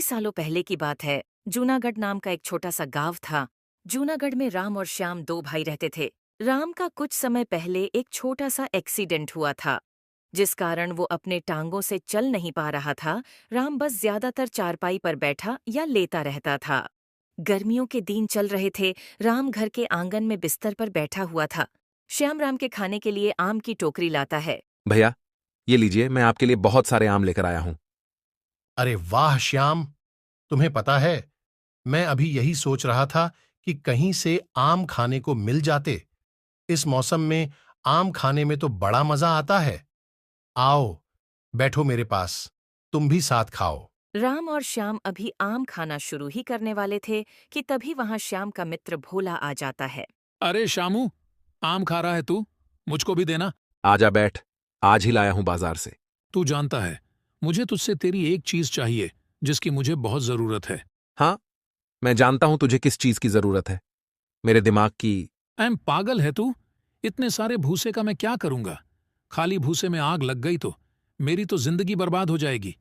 सालों पहले की बात है। जूनागढ़ नाम का एक छोटा सा गांव था। जूनागढ़ में राम और श्याम दो भाई रहते थे। राम का कुछ समय पहले एक छोटा सा एक्सीडेंट हुआ था, जिस कारण वो अपने टांगों से चल नहीं पा रहा था। राम बस ज्यादातर चारपाई पर बैठा या लेटा रहता था। गर्मियों के दिन चल रहे थे। राम घर के आंगन में बिस्तर पर बैठा हुआ था। श्याम राम के खाने के लिए आम की टोकरी लाता है। भैया, ये लीजिए, मैं आपके लिए बहुत सारे आम लेकर आया हूं। अरे वाह श्याम, तुम्हें पता है, मैं अभी यही सोच रहा था कि कहीं से आम खाने को मिल जाते। इस मौसम में आम खाने में तो बड़ा मजा आता है। आओ, बैठो मेरे पास, तुम भी साथ खाओ। राम और श्याम अभी आम खाना शुरू ही करने वाले थे कि तभी वहां श्याम का मित्र भोला आ जाता है। अरे शामू, आम खा रहा है तू? मुझको भी देना। आजा बैठ, आज ही लाया हूं बाजार से। तू जानता है, मुझे तुझसे तेरी एक चीज चाहिए जिसकी मुझे बहुत जरूरत है। हाँ, मैं जानता हूं तुझे किस चीज की जरूरत है। मेरे दिमाग की। पागल है तू? इतने सारे भूसे का मैं क्या करूंगा? खाली भूसे में आग लग गई तो मेरी तो जिंदगी बर्बाद हो जाएगी।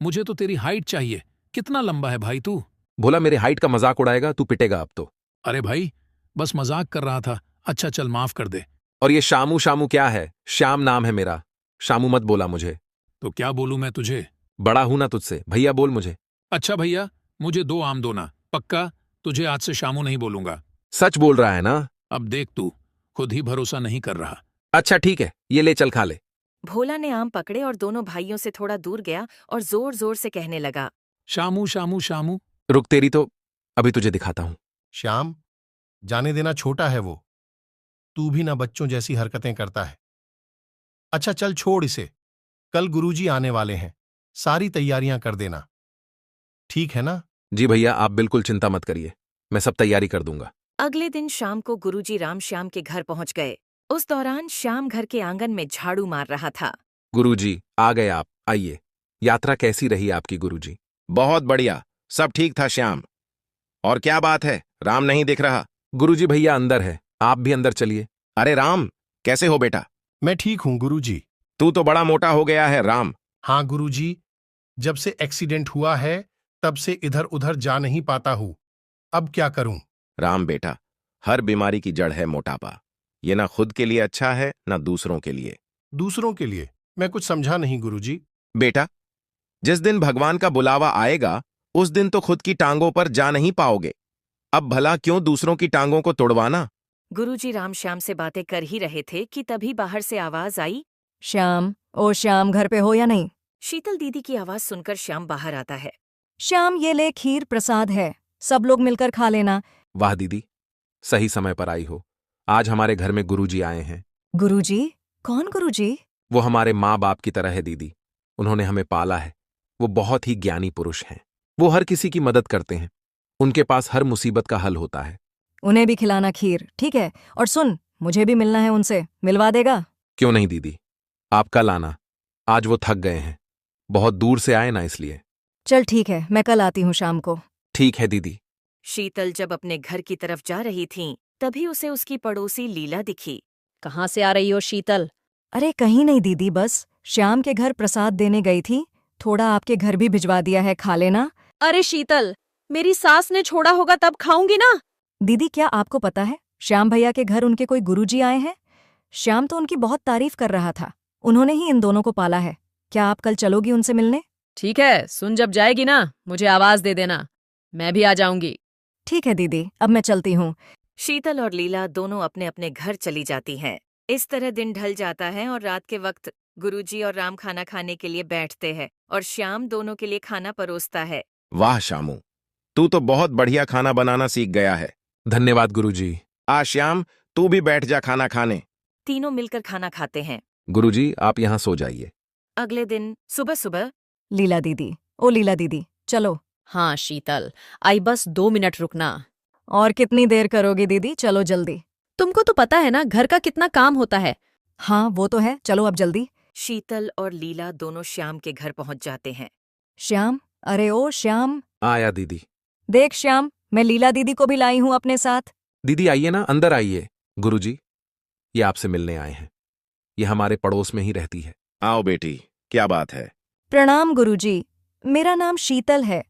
मुझे तो तेरी हाइट चाहिए। कितना लंबा है भाई तू? भोला, मेरे हाइट का मजाक उड़ाएगा? तू पिटेगा अब तो। अरे भाई, बस मजाक कर रहा था। अच्छा चल, माफ कर दे। और ये शामू शामू क्या है? श्याम नाम है मेरा। शामू मत बोला मुझे। तो क्या बोलूं मैं तुझे? बड़ा हूं ना तुझसे, भैया बोल मुझे। अच्छा भैया, मुझे 2 आम दो ना। पक्का? तुझे आज से शामू नहीं बोलूंगा। सच बोल रहा है ना? अब देख, तू खुद ही भरोसा नहीं कर रहा। अच्छा ठीक है, ये ले चल खा ले। भोला ने आम पकड़े और दोनों भाइयों से थोड़ा दूर गया और जोर जोर से कहने लगा, शामू शामू शामू। रुक, तेरी तो अभी तुझे दिखाता हूं। श्याम, जाने देना, छोटा है वो। तू भी ना बच्चों जैसी हरकतें करता है। अच्छा चल, छोड़ इसे। कल गुरुजी आने वाले हैं, सारी तैयारियां कर देना, ठीक है ना? जी भैया, आप बिल्कुल चिंता मत करिए, मैं सब तैयारी कर दूंगा। अगले दिन शाम को गुरुजी राम श्याम के घर पहुंच गए। उस दौरान श्याम घर के आंगन में झाड़ू मार रहा था। गुरुजी आ गए आप, आइए। यात्रा कैसी रही आपकी गुरुजी? बहुत बढ़िया, सब ठीक था श्याम। और क्या बात है, राम नहीं दिख रहा? गुरुजी भैया अंदर है, आप भी अंदर चलिए। अरे राम, कैसे हो बेटा? मैं ठीक हूं गुरुजी। तू तो बड़ा मोटा हो गया है राम। हाँ गुरुजी, जब से एक्सीडेंट हुआ है तब से इधर उधर जा नहीं पाता हूं। अब क्या करूं? राम बेटा, हर बीमारी की जड़ है मोटापा। ये ना खुद के लिए अच्छा है ना दूसरों के लिए। दूसरों के लिए? मैं कुछ समझा नहीं गुरुजी। बेटा, जिस दिन भगवान का बुलावा आएगा उस दिन तो खुद की टांगों पर जा नहीं पाओगे। अब भला क्यों दूसरों की टांगों को तोड़वाना? गुरुजी राम श्याम से बातें कर ही रहे थे कि तभी बाहर से आवाज आई। श्याम, ओ श्याम, घर पे हो या नहीं? शीतल दीदी की आवाज सुनकर श्याम बाहर आता है। श्याम, ये ले, खीर प्रसाद है, सब लोग मिलकर खा लेना। वाह दीदी, सही समय पर आई हो। आज हमारे घर में गुरुजी आए हैं। गुरुजी? कौन गुरुजी? वो हमारे माँ बाप की तरह है दीदी। उन्होंने हमें पाला है। वो बहुत ही ज्ञानी पुरुष हैं। वो हर किसी की मदद करते हैं। उनके पास हर मुसीबत का हल होता है। उन्हें भी खिलाना खीर, ठीक है? और सुन, मुझे भी मिलना है उनसे, मिलवा देगा? क्यों नहीं दीदी, आप कल आना। आज वो थक गए हैं, बहुत दूर से आए ना, इसलिए। चल ठीक है, मैं कल आती हूँ शाम को। ठीक है दीदी। शीतल जब अपने घर की तरफ जा रही थीं, तभी उसे उसकी पड़ोसी लीला दिखी। कहाँ से आ रही हो शीतल? अरे कहीं नहीं दीदी, बस श्याम के घर प्रसाद देने गई थी। थोड़ा आपके घर भी भिजवा दिया है, खा लेना। अरे शीतल, मेरी सास ने छोड़ा होगा तब खाऊंगी ना। दीदी, क्या आपको पता है, श्याम भैया के घर उनके कोई गुरुजी आए हैं। श्याम तो उनकी बहुत तारीफ कर रहा था। उन्होंने ही इन दोनों को पाला है। क्या आप कल चलोगी उनसे मिलने? ठीक है, सुन जब जाएगी ना मुझे आवाज दे देना, मैं भी आ जाऊंगी। ठीक है दीदी, अब मैं चलती हूँ। शीतल और लीला दोनों अपने अपने घर चली जाती हैं। इस तरह दिन ढल जाता है और रात के वक्त गुरुजी और राम खाना खाने के लिए बैठते हैं और श्याम दोनों के लिए खाना परोसता है। वाह शामू, तू तो बहुत बढ़िया खाना बनाना सीख गया है। धन्यवाद गुरुजी। आ श्याम, तू भी बैठ जा खाना खाने। तीनों मिलकर खाना खाते हैं। गुरुजी, आप यहाँ सो जाइए। अगले दिन सुबह सुबह लीला दीदी, ओ लीला दीदी, चलो। हाँ शीतल, आई बस 2 मिनट रुकना। और कितनी देर करोगी दीदी? चलो जल्दी। तुमको तो पता है ना घर का कितना काम होता है। हाँ वो तो है, चलो अब जल्दी। शीतल और लीला दोनों श्याम के घर पहुंच जाते हैं। श्याम, अरे ओ श्याम। आया दीदी। देख श्याम, मैं लीला दीदी को भी लाई हूँ अपने साथ। दीदी आइए ना, अंदर आइए। गुरुजी, ये आपसे मिलने आए हैं। ये हमारे पड़ोस में ही रहती है। आओ बेटी, क्या बात है? प्रणाम गुरुजी, मेरा नाम शीतल है।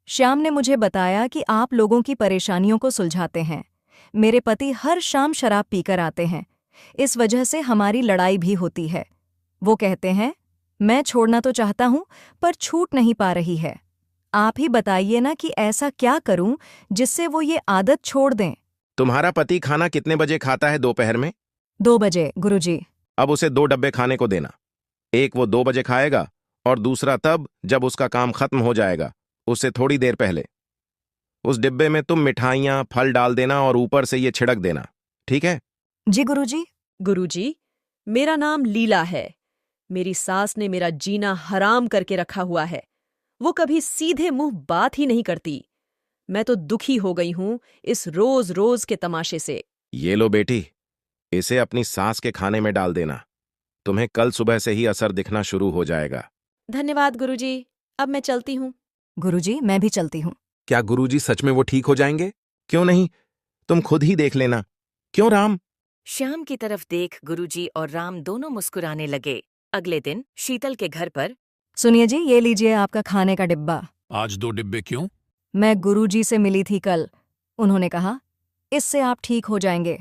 श्याम ने मुझे बताया कि आप लोगों की परेशानियों को सुलझाते हैं। मेरे पति हर शाम शराब पीकर आते हैं। इस वजह से हमारी लड़ाई भी होती है। वो कहते हैं, मैं छोड़ना तो चाहता हूं पर छूट नहीं पा रही है। आप ही बताइए ना कि ऐसा क्या करूं जिससे वो ये आदत छोड़ दें। तुम्हारा पति खाना कितने बजे खाता है दोपहर में? 2 बजे गुरुजी। अब उसे 2 डब्बे खाने को देना। एक वो 2 बजे खाएगा और दूसरा तब जब उसका काम खत्म हो जाएगा, उससे थोड़ी देर पहले। उस डिब्बे में तुम मिठाइयां, फल डाल देना और ऊपर से ये छिड़क देना, ठीक है? जी गुरुजी। गुरुजी, मेरा नाम लीला है। मेरी सास ने मेरा जीना हराम करके रखा हुआ है। वो कभी सीधे मुंह बात ही नहीं करती। मैं तो दुखी हो गई हूं इस रोज रोज के तमाशे से। ये लो बेटी, इसे अपनी सास के खाने में डाल देना। तुम्हें कल सुबह से ही असर दिखना शुरू हो जाएगा। धन्यवाद गुरुजी, अब मैं चलती हूँ। गुरुजी, मैं भी चलती हूँ। क्या गुरुजी सच में वो ठीक हो जाएंगे? क्यों नहीं, तुम खुद ही देख लेना। क्यों राम? श्याम की तरफ देख गुरुजी और राम दोनों मुस्कुराने लगे। अगले दिन शीतल के घर पर सुनिए जी, ये लीजिए आपका खाने का डिब्बा। आज 2 डिब्बे क्यों? मैं गुरुजी से मिली थी कल। उन्होंने कहा, इससे आप ठीक हो जाएंगे।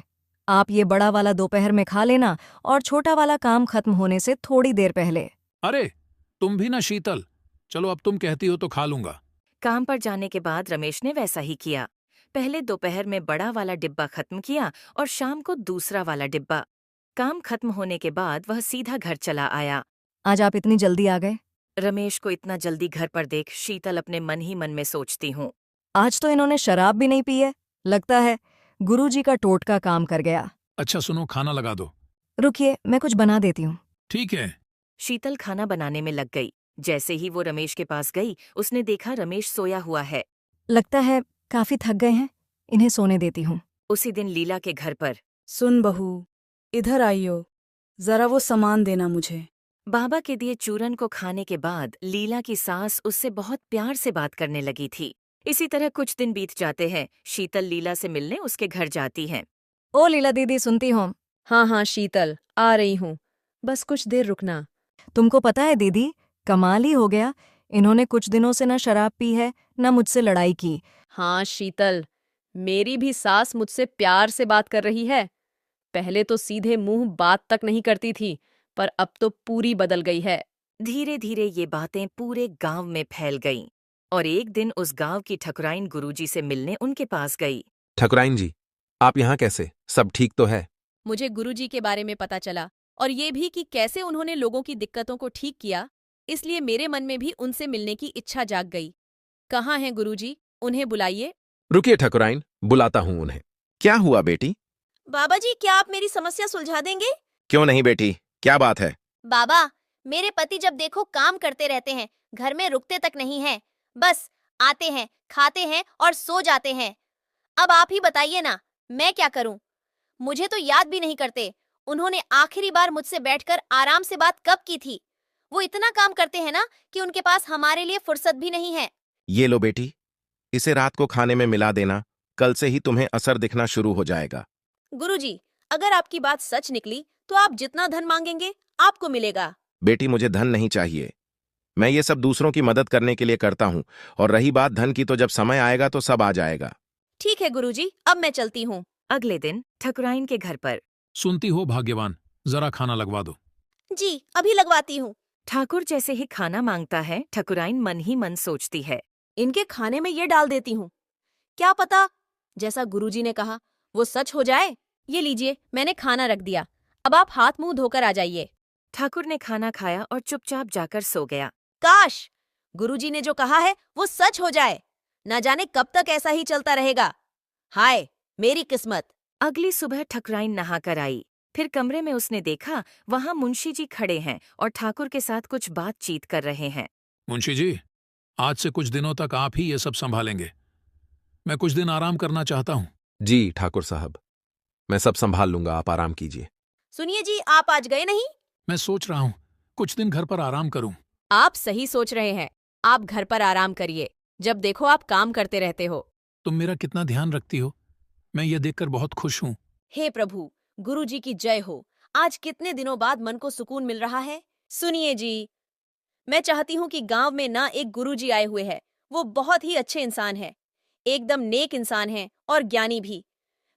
आप ये बड़ा वाला दोपहर में खा लेना और छोटा वाला काम खत्म होने से थोड़ी देर पहले। अरे तुम भी ना शीतल, चलो अब तुम कहती हो तो खा लूंगा। काम पर जाने के बाद रमेश ने वैसा ही किया। पहले दोपहर में बड़ा वाला डिब्बा खत्म किया और शाम को दूसरा वाला डिब्बा। काम खत्म होने के बाद वह सीधा घर चला आया। आज आप इतनी जल्दी आ गए? रमेश को इतना जल्दी घर पर देख शीतल अपने मन ही मन में सोचती हूँ, आज तो इन्होंने शराब भी नहीं पी है। लगता है गुरुजी का टोटका काम कर गया। अच्छा सुनो, खाना लगा दो। रुकिए, मैं कुछ बना देती हूँ। ठीक है। शीतल खाना बनाने में लग गई। जैसे ही वो रमेश के पास गई, उसने देखा रमेश सोया हुआ है। लगता है काफी थक गए हैं, इन्हें सोने देती हूँ। उसी दिन लीला के घर पर सुन बहू, इधर आइयो, जरा वो सामान देना मुझे। बाबा के दिए चूरन को खाने के बाद लीला की सास उससे बहुत प्यार से बात करने लगी थी। इसी तरह कुछ दिन बीत जाते हैं। शीतल लीला से मिलने उसके घर जाती है। ओ लीला दीदी, सुनती हो? हाँ हाँ शीतल, आ रही हूँ, बस कुछ देर रुकना। तुमको पता है दीदी, कमाल ही हो गया। इन्होंने कुछ दिनों से न शराब पी है न मुझसे लड़ाई की। हाँ शीतल, मेरी भी सास मुझसे प्यार से बात कर रही है। पहले तो सीधे मुंह बात तक नहीं करती थी, पर अब तो पूरी बदल गई है। धीरे धीरे ये बातें पूरे गांव में फैल गईं और एक दिन उस गांव की ठकुराइन गुरुजी से मिलने उनके पास गई। ठकुराइन जी, आप यहाँ कैसे? सब ठीक तो है? मुझे गुरुजी के बारे में पता चला और ये भी कि कैसे उन्होंने लोगों की दिक्कतों को ठीक किया, इसलिए मेरे मन में भी उनसे मिलने की इच्छा जाग गई। कहाँ हैं गुरुजी? उन्हें बुलाइए। रुकिए ठकुराइन, बुलाता हूँ उन्हें। क्या हुआ बेटी? बाबा जी, क्या आप मेरी समस्या सुलझा देंगे? क्यों नहीं बेटी, क्या बात है? बाबा, मेरे पति जब देखो काम करते रहते हैं, घर में रुकते तक नहीं हैं। बस आते हैं, खाते हैं और सो जाते हैं। अब आप ही बताइए ना, मैं क्या करूं? मुझे तो याद भी नहीं करते उन्होंने आखिरी बार मुझसे बैठकर आराम से बात कब की थी। वो इतना काम करते हैं ना कि उनके पास हमारे लिए फुर्सत भी नहीं है। ये लो बेटी, इसे रात को खाने में मिला देना। कल से ही तुम्हें असर दिखना शुरू हो जाएगा। गुरुजी, अगर आपकी बात सच निकली तो आप जितना धन मांगेंगे आपको मिलेगा। बेटी, मुझे धन नहीं चाहिए। मैं ये सब दूसरों की मदद करने के लिए करता हूँ, और रही बात धन की तो जब समय आएगा तो सब आ जाएगा। ठीक है गुरुजी, अब मैं चलती हूँ। अगले दिन ठकुराइन के घर पर सुनती हो भाग्यवान, जरा खाना लगवा दो। जी, अभी लगवाती हूँ। ठाकुर जैसे ही खाना मांगता है, ठकुराइन मन ही मन सोचती है, इनके खाने में ये डाल देती हूँ। क्या पता जैसा गुरुजी ने कहा वो सच हो जाए। ये लीजिए, मैंने खाना रख दिया। अब आप हाथ मुंह धोकर आ जाइए। ठाकुर ने खाना खाया और चुपचाप जाकर सो गया। काश गुरुजी ने जो कहा है वो सच हो जाए। न जाने कब तक ऐसा ही चलता रहेगा। हाय मेरी किस्मत। अगली सुबह ठकुराइन नहाकर आई। फिर कमरे में उसने देखा वहां मुंशी जी खड़े हैं और ठाकुर के साथ कुछ बातचीत कर रहे हैं। मुंशी जी, आज से कुछ दिनों तक आप ही ये सब संभालेंगे। मैं कुछ दिन आराम करना चाहता हूँ। जी ठाकुर साहब, मैं सब संभाल लूंगा, आप आराम कीजिए। सुनिए जी, आप आज गए नहीं? मैं सोच रहा हूँ कुछ दिन घर पर आराम करूँ। आप सही सोच रहे हैं। आप घर पर आराम करिए। जब देखो आप काम करते रहते हो। तुम मेरा कितना ध्यान रखती हो, मैं ये देखकर बहुत खुश हूँ। हे प्रभु, गुरुजी की जय हो। आज कितने दिनों बाद मन को सुकून मिल रहा है। सुनिए जी, मैं चाहती हूँ कि गांव में ना एक गुरुजी आए हुए हैं, वो बहुत ही अच्छे इंसान है, एकदम नेक इंसान है और ज्ञानी भी।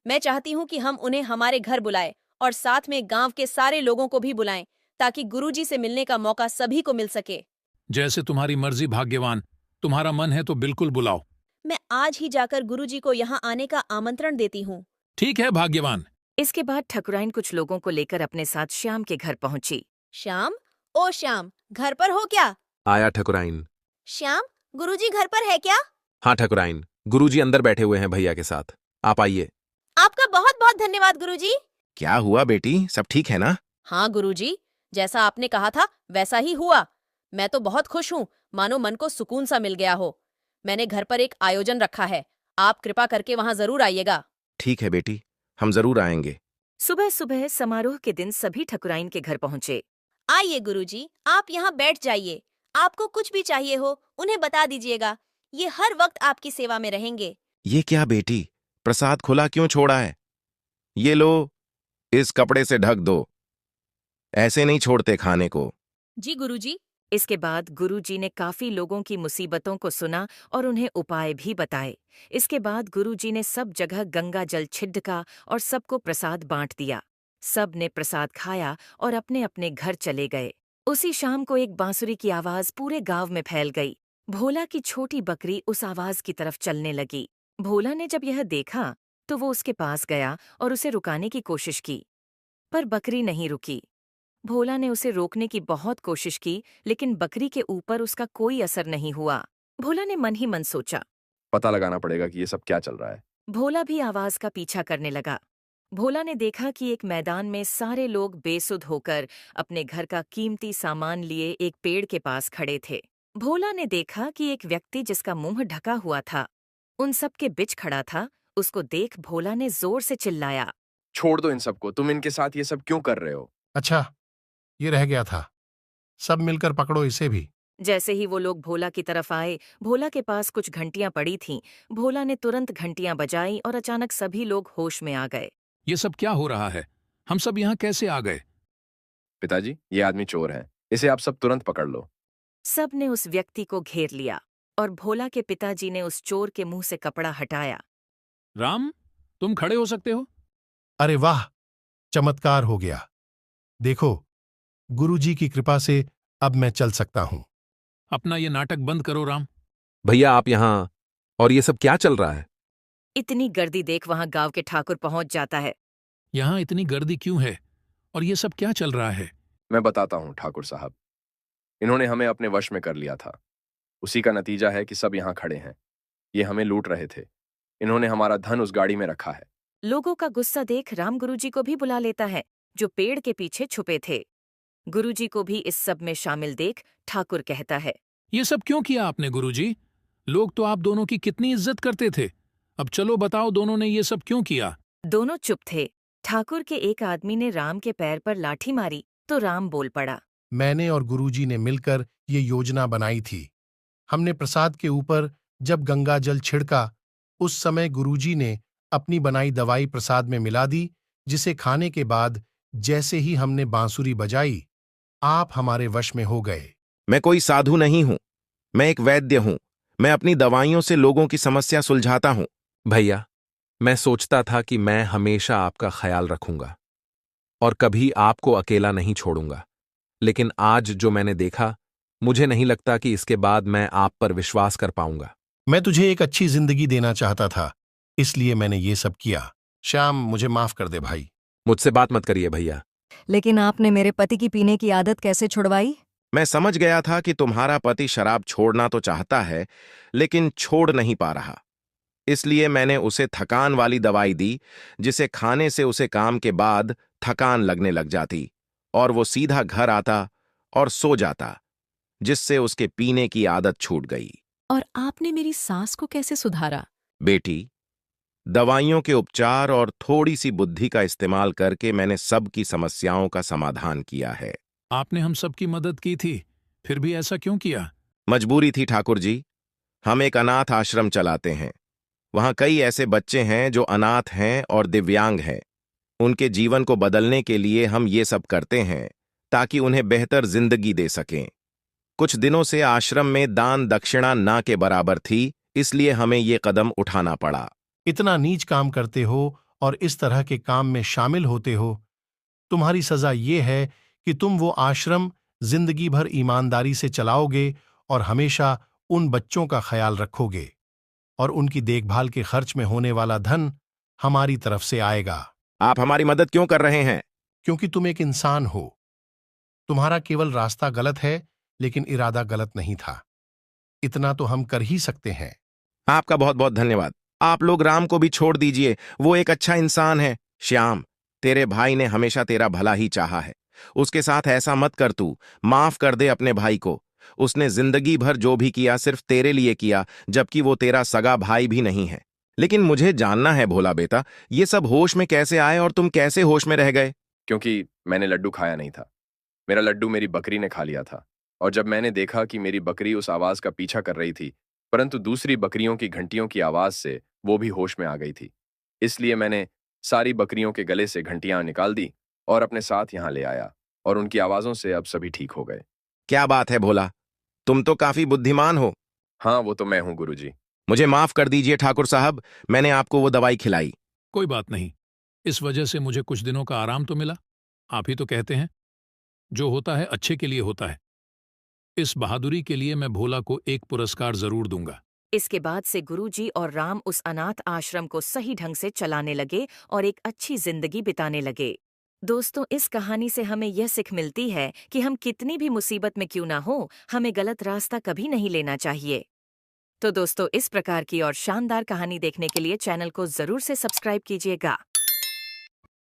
मैं चाहती हूँ कि हम उन्हें हमारे घर बुलाएं और साथ में गांव के सारे लोगों को भी बुलाएं, ताकि गुरुजी से मिलने का मौका सभी को मिल सके। जैसे तुम्हारी मर्जी भाग्यवान, तुम्हारा मन है तो बिल्कुल बुलाओ। मैं आज ही जाकर गुरुजी को यहाँ आने का आमंत्रण देती हूँ। ठीक है भाग्यवान। इसके बाद ठकुराइन कुछ लोगों को लेकर अपने साथ श्याम के घर पहुंची। श्याम, ओ श्याम, घर पर हो क्या? आया ठकुराइन। श्याम, गुरुजी घर पर है क्या? हाँ ठकुराइन, गुरुजी अंदर बैठे हुए हैं भैया के साथ, आप आइए। आपका बहुत बहुत धन्यवाद गुरुजी। क्या हुआ बेटी, सब ठीक है ना? हाँ गुरुजी, जैसा आपने कहा था वैसा ही हुआ। मैं तो बहुत खुश हूँ, मानो मन को सुकून सा मिल गया हो। मैंने घर पर एक आयोजन रखा है, आप कृपा करके वहाँ जरूर आइएगा। ठीक है बेटी, हम जरूर आएंगे। सुबह सुबह समारोह के दिन सभी ठकुराइन के घर पहुंचे। आइए गुरुजी, आप यहाँ बैठ जाइए। आपको कुछ भी चाहिए हो उन्हें बता दीजिएगा, ये हर वक्त आपकी सेवा में रहेंगे। ये क्या बेटी, प्रसाद खुला क्यों छोड़ा है? ये लो, इस कपड़े से ढक दो। ऐसे नहीं छोड़ते खाने को। जी गुरुजी। इसके बाद गुरुजी ने काफी लोगों की मुसीबतों को सुना और उन्हें उपाय भी बताए। इसके बाद गुरुजी ने सब जगह गंगा जल छिड़का और सबको प्रसाद बांट दिया। सब ने प्रसाद खाया और अपने अपने घर चले गए। उसी शाम को एक बांसुरी की आवाज पूरे गांव में फैल गई। भोला की छोटी बकरी उस आवाज की तरफ चलने लगी। भोला ने जब यह देखा तो वो उसके पास गया और उसे रुकाने की कोशिश की, पर बकरी नहीं रुकी। भोला ने उसे रोकने की बहुत कोशिश की, लेकिन बकरी के ऊपर उसका कोई असर नहीं हुआ। भोला ने मन ही मन सोचा, पता लगाना पड़ेगा कि ये सब क्या चल रहा है। भोला भी आवाज का पीछा करने लगा। भोला ने देखा कि एक मैदान में सारे लोग बेसुध होकर अपने घर का कीमती सामान लिए एक पेड़ के पास खड़े थे। भोला ने देखा कि एक व्यक्ति जिसका मुंह ढका हुआ था उन सब के बीच खड़ा था। उसको देख भोला ने जोर से चिल्लाया, छोड़ दो इन सबको, तुम इनके साथ ये सब क्यों कर रहे हो? अच्छा, ये रह गया था, सब मिलकर पकड़ो इसे भी। जैसे ही वो लोग भोला की तरफ आए, भोला के पास कुछ घंटियां पड़ी थीं। भोला ने तुरंत घंटियां बजाई और अचानक सभी लोग होश में आ गए। ये सब क्या हो रहा है? हम सब यहाँ कैसे आ गए? पिताजी, ये आदमी चोर है, इसे आप सब तुरंत पकड़ लो। सब ने उस व्यक्ति को घेर लिया और भोला के पिताजी ने उस चोर के मुंह से कपड़ा हटाया। राम, तुम खड़े हो सकते हो? अरे वाह, चमत्कार हो गया। देखो, गुरुजी की कृपा से अब मैं चल सकता हूं। अपना ये नाटक बंद करो राम। भैया आप यहाँ, और ये सब क्या चल रहा है? इतनी गर्दी देख वहां गांव के ठाकुर पहुंच जाता है। यहाँ इतनी गर्दी क्यों है और ये सब क्या चल रहा है? मैं बताता हूँ ठाकुर साहब, इन्होंने हमें अपने वश में कर लिया था। उसी का नतीजा है कि सब यहाँ खड़े हैं। ये हमें लूट रहे थे। इन्होंने हमारा धन उस गाड़ी में रखा है। लोगों का गुस्सा देख राम गुरुजी को भी बुला लेता है, जो पेड़ के पीछे छुपे थे। गुरुजी को भी इस सब में शामिल देख ठाकुर कहता है, ये सब क्यों किया आपने गुरुजी? लोग तो आप दोनों की कितनी इज्जत करते थे। अब चलो बताओ, दोनों ने ये सब क्यों किया? दोनों चुप थे। ठाकुर के एक आदमी ने राम के पैर पर लाठी मारी तो राम बोल पड़ा, मैंने और गुरुजी ने मिलकर ये योजना बनाई थी। हमने प्रसाद के ऊपर जब गंगा जल छिड़का, उस समय गुरुजी ने अपनी बनाई दवाई प्रसाद में मिला दी, जिसे खाने के बाद जैसे ही हमने बांसुरी बजाई, आप हमारे वश में हो गए। मैं कोई साधु नहीं हूं, मैं एक वैद्य हूं। मैं अपनी दवाइयों से लोगों की समस्या सुलझाता हूं। भैया, मैं सोचता था कि मैं हमेशा आपका ख्याल रखूंगा और कभी आपको अकेला नहीं छोड़ूंगा, लेकिन आज जो मैंने देखा, मुझे नहीं लगता कि इसके बाद मैं आप पर विश्वास कर पाऊंगा। मैं तुझे एक अच्छी जिंदगी देना चाहता था, इसलिए मैंने ये सब किया। श्याम, मुझे माफ कर दे भाई। मुझसे बात मत करिए भैया। लेकिन आपने मेरे पति की पीने की आदत कैसे छुड़वाई? मैं समझ गया था कि तुम्हारा पति शराब छोड़ना तो चाहता है, लेकिन छोड़ नहीं पा रहा। इसलिए मैंने उसे थकान वाली दवाई दी, जिसे खाने से उसे काम के बाद थकान लगने लग जाती और वो सीधा घर आता और सो जाता, जिससे उसके पीने की आदत छूट गई। और आपने मेरी सास को कैसे सुधारा? बेटी, दवाइयों के उपचार और थोड़ी सी बुद्धि का इस्तेमाल करके मैंने सबकी समस्याओं का समाधान किया है। आपने हम सबकी मदद की थी, फिर भी ऐसा क्यों किया? मजबूरी थी ठाकुर जी। हम एक अनाथ आश्रम चलाते हैं। वहां कई ऐसे बच्चे हैं जो अनाथ हैं और दिव्यांग हैं। उनके जीवन को बदलने के लिए हम ये सब करते हैं ताकि उन्हें बेहतर जिंदगी दे सकें। कुछ दिनों से आश्रम में दान दक्षिणा ना के बराबर थी, इसलिए हमें ये कदम उठाना पड़ा। इतना नीच काम करते हो और इस तरह के काम में शामिल होते हो। तुम्हारी सजा ये है कि तुम वो आश्रम जिंदगी भर ईमानदारी से चलाओगे और हमेशा उन बच्चों का ख्याल रखोगे और उनकी देखभाल के खर्च में होने वाला धन हमारी तरफ से आएगा। आप हमारी मदद क्यों कर रहे हैं? क्योंकि तुम एक इंसान हो। तुम्हारा केवल रास्ता गलत है, लेकिन इरादा गलत नहीं था। इतना तो हम कर ही सकते हैं। आपका बहुत बहुत धन्यवाद। आप लोग राम को भी छोड़ दीजिए, वो एक अच्छा इंसान है। श्याम, तेरे भाई ने हमेशा तेरा भला ही चाहा है। उसके साथ ऐसा मत कर, तू माफ कर दे अपने भाई को। उसने जिंदगी भर जो भी किया सिर्फ तेरे लिए किया, जबकि वो तेरा सगा भाई भी नहीं है। लेकिन मुझे जानना है भोला बेटा, ये सब होश में कैसे आए और तुम कैसे होश में रह गए? क्योंकि मैंने लड्डू खाया नहीं था। मेरा लड्डू मेरी बकरी ने खा लिया था, और जब मैंने देखा कि मेरी बकरी उस आवाज का पीछा कर रही थी, परंतु दूसरी बकरियों की घंटियों की आवाज से वो भी होश में आ गई थी, इसलिए मैंने सारी बकरियों के गले से घंटियां निकाल दी और अपने साथ यहां ले आया, और उनकी आवाजों से अब सभी ठीक हो गए। क्या बात है भोला, तुम तो काफी बुद्धिमान हो। हाँ, वो तो मैं हूं गुरुजी। मुझे माफ कर दीजिए ठाकुर साहब, मैंने आपको वो दवाई खिलाई। कोई बात नहीं, इस वजह से मुझे कुछ दिनों का आराम तो मिला। आप ही तो कहते हैं, जो होता है अच्छे के लिए होता है। इस बहादुरी के लिए मैं भोला को एक पुरस्कार जरूर दूंगा। इसके बाद से गुरुजी और राम उस अनाथ आश्रम को सही ढंग से चलाने लगे और एक अच्छी जिंदगी बिताने लगे। दोस्तों, इस कहानी से हमें यह सीख मिलती है कि हम कितनी भी मुसीबत में क्यों ना हो, हमें गलत रास्ता कभी नहीं लेना चाहिए। तो दोस्तों, इस प्रकार की और शानदार कहानी देखने के लिए चैनल को जरूर से सब्सक्राइब कीजिएगा।